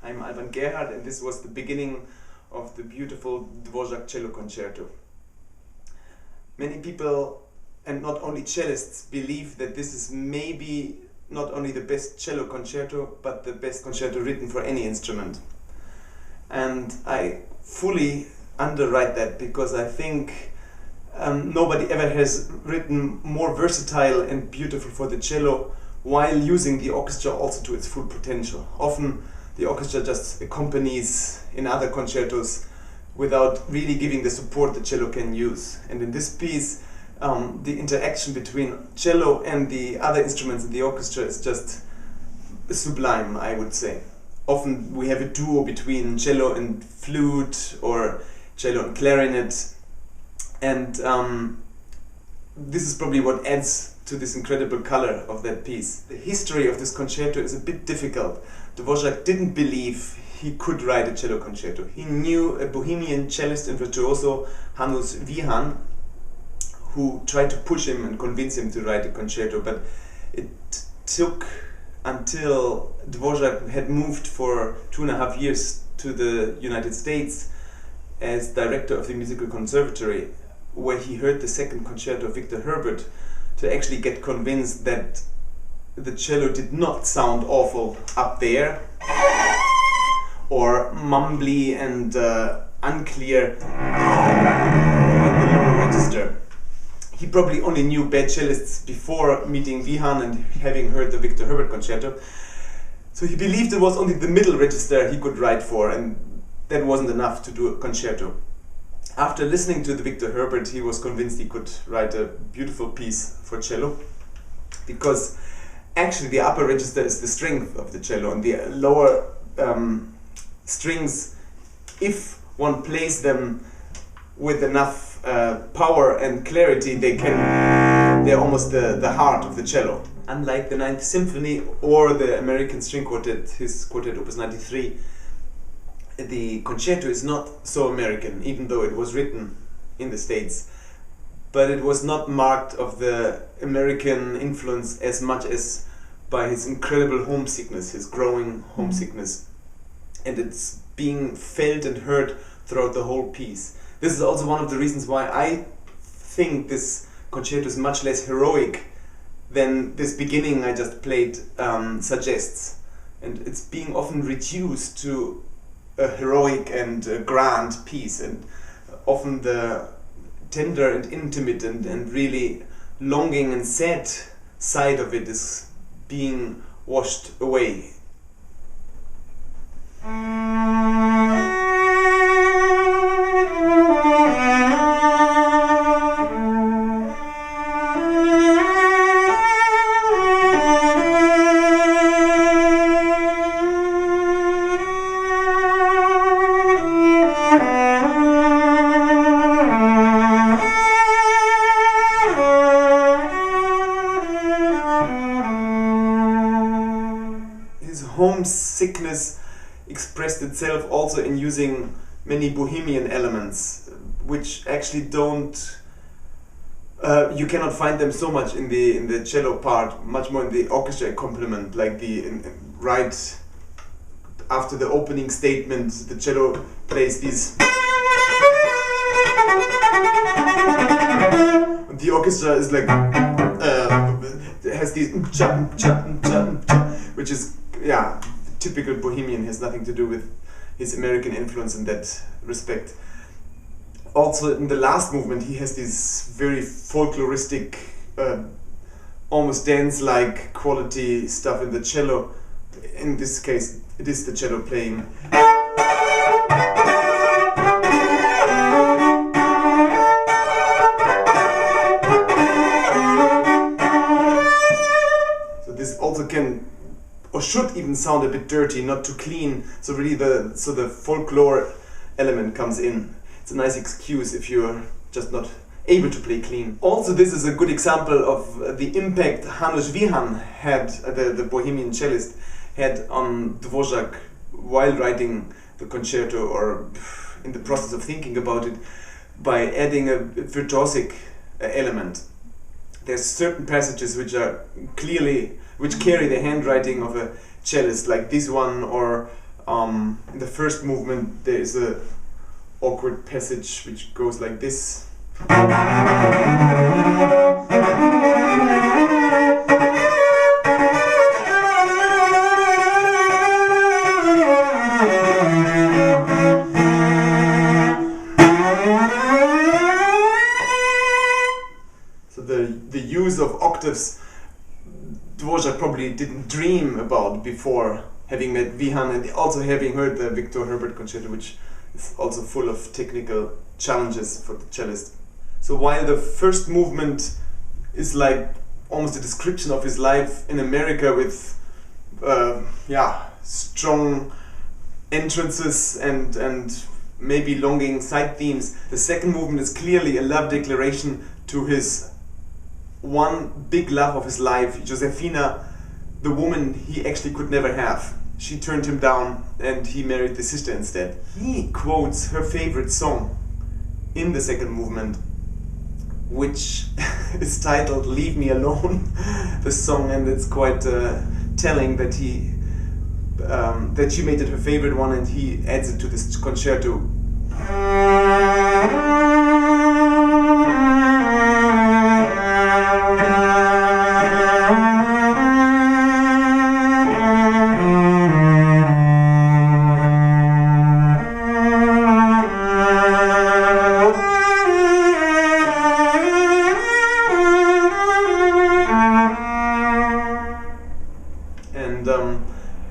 I'm Alban Gerhardt, and this was the beginning of the beautiful Dvořák cello concerto. Many people, and not only cellists, believe that this is maybe not only the best cello concerto, but the best concerto written for any instrument. And I fully underwrite that, because I think nobody ever has written more versatile and beautiful for the cello while using the orchestra also to its full potential. Often the orchestra just accompanies in other concertos without really giving the support the cello can use. And in this piece, the interaction between cello and the other instruments in the orchestra is just sublime, I would say. Often we have a duo between cello and flute or cello and clarinet, and this is probably what adds to this incredible color of that piece. The history of this concerto is a bit difficult. Dvořák didn't believe he could write a cello concerto. He knew a Bohemian cellist and virtuoso, Hannes Wihan, who tried to push him and convince him to write a concerto, but it took until Dvořák had moved for 2.5 years to the United States as director of the musical conservatory, where he heard the second concerto of Victor Herbert, to actually get convinced that the cello did not sound awful up there or mumbly and unclear in the lower register. He probably only knew bad cellists before meeting Wihan and having heard the Victor Herbert concerto. So he believed it was only the middle register he could write for, and that wasn't enough to do a concerto. After listening to the Victor Herbert, he was convinced he could write a beautiful piece for cello, because actually the upper register is the strength of the cello, and the lower strings, if one plays them with enough power and clarity, they're almost the heart of the cello. Unlike the Ninth Symphony or the American String Quartet, his Quartet Opus 93, the concerto is not so American, even though it was written in the States. But it was not marked of the American influence as much as by his incredible homesickness, his growing homesickness. And it's being felt and heard throughout the whole piece. This is also one of the reasons why I think this concerto is much less heroic than this beginning I just played suggests. And it's being often reduced to a heroic and a grand piece, and often the tender and intimate and really longing and sad side of it is being washed away. Homesickness expressed itself also in using many Bohemian elements, which actually don't you cannot find them so much in the cello part, much more in the orchestra accompaniment, like right after the opening statement the cello plays these, the orchestra is like has these which is typical Bohemian, has nothing to do with his American influence in that respect. Also in the last movement he has this very folkloristic, almost dance-like quality stuff in the cello. In this case it is the cello playing. So this also can, or should even, sound a bit dirty, not too clean. So really the folklore element comes in. It's a nice excuse if you're just not able to play clean. Also, this is a good example of the impact Hannes Wihan had, the Bohemian cellist, had on Dvořák while writing the concerto, or in the process of thinking about it, by adding a virtuosic element. There's certain passages which are clearly, which carry the handwriting of a cellist, like this one, or In the first movement there is a awkward passage which goes like this. So the use of octaves Dvořák probably didn't dream about before having met Wihan and also having heard the Victor Herbert concerto, which is also full of technical challenges for the cellist. So while the first movement is like almost a description of his life in America with strong entrances and maybe longing side themes, the second movement is clearly a love declaration to his one big love of his life, Josefina, the woman he actually could never have. She turned him down and he married the sister instead. He quotes her favorite song in the second movement, which is titled "Leave Me Alone," the song, and it's quite telling that that she made it her favorite one and he adds it to this concerto.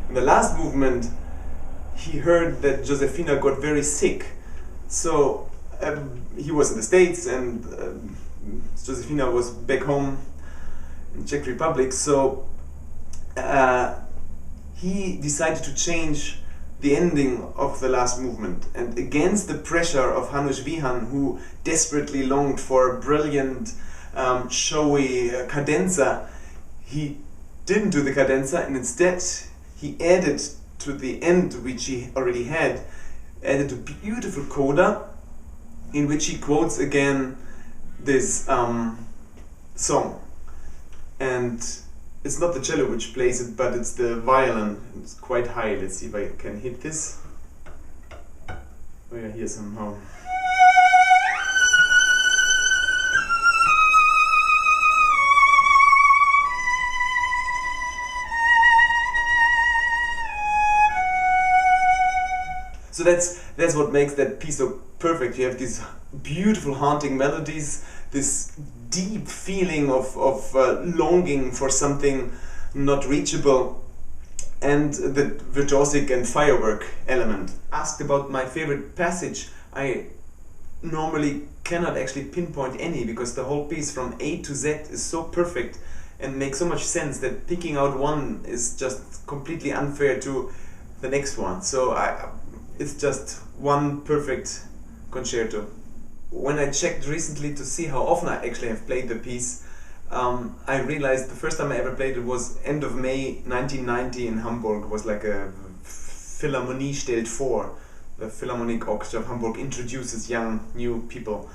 In the last movement, he heard that Josefina got very sick. So he was in the States and Josefina was back home in Czech Republic. So he decided to change the ending of the last movement. And against the pressure of Janusz Wihan, who desperately longed for a brilliant, showy cadenza, he didn't do the cadenza and instead he added to the end, which he already had, added a beautiful coda in which he quotes again this song. And it's not the cello which plays it, but it's the violin. It's quite high. Let's see if I can hit this. Oh yeah, here somehow. So that's what makes that piece so perfect. You have these beautiful haunting melodies, this deep feeling of longing for something not reachable, and the virtuosic and firework element. Asked about my favorite passage, I normally cannot actually pinpoint any because the whole piece from A to Z is so perfect and makes so much sense that picking out one is just completely unfair to the next one. So it's just one perfect concerto. When I checked recently to see how often I actually have played the piece, I realized the first time I ever played it was end of May 1990 in Hamburg. It was like a Philharmonie stellt vor. The Philharmonic Orchestra of Hamburg introduces young, new people.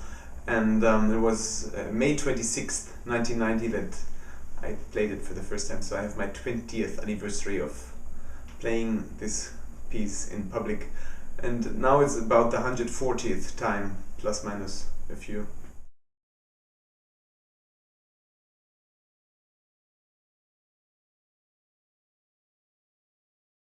And it was May 26th, 1990 that I played it for the first time. So I have my 20th anniversary of playing this piece in public. And now it's about the 140th time, plus minus a few.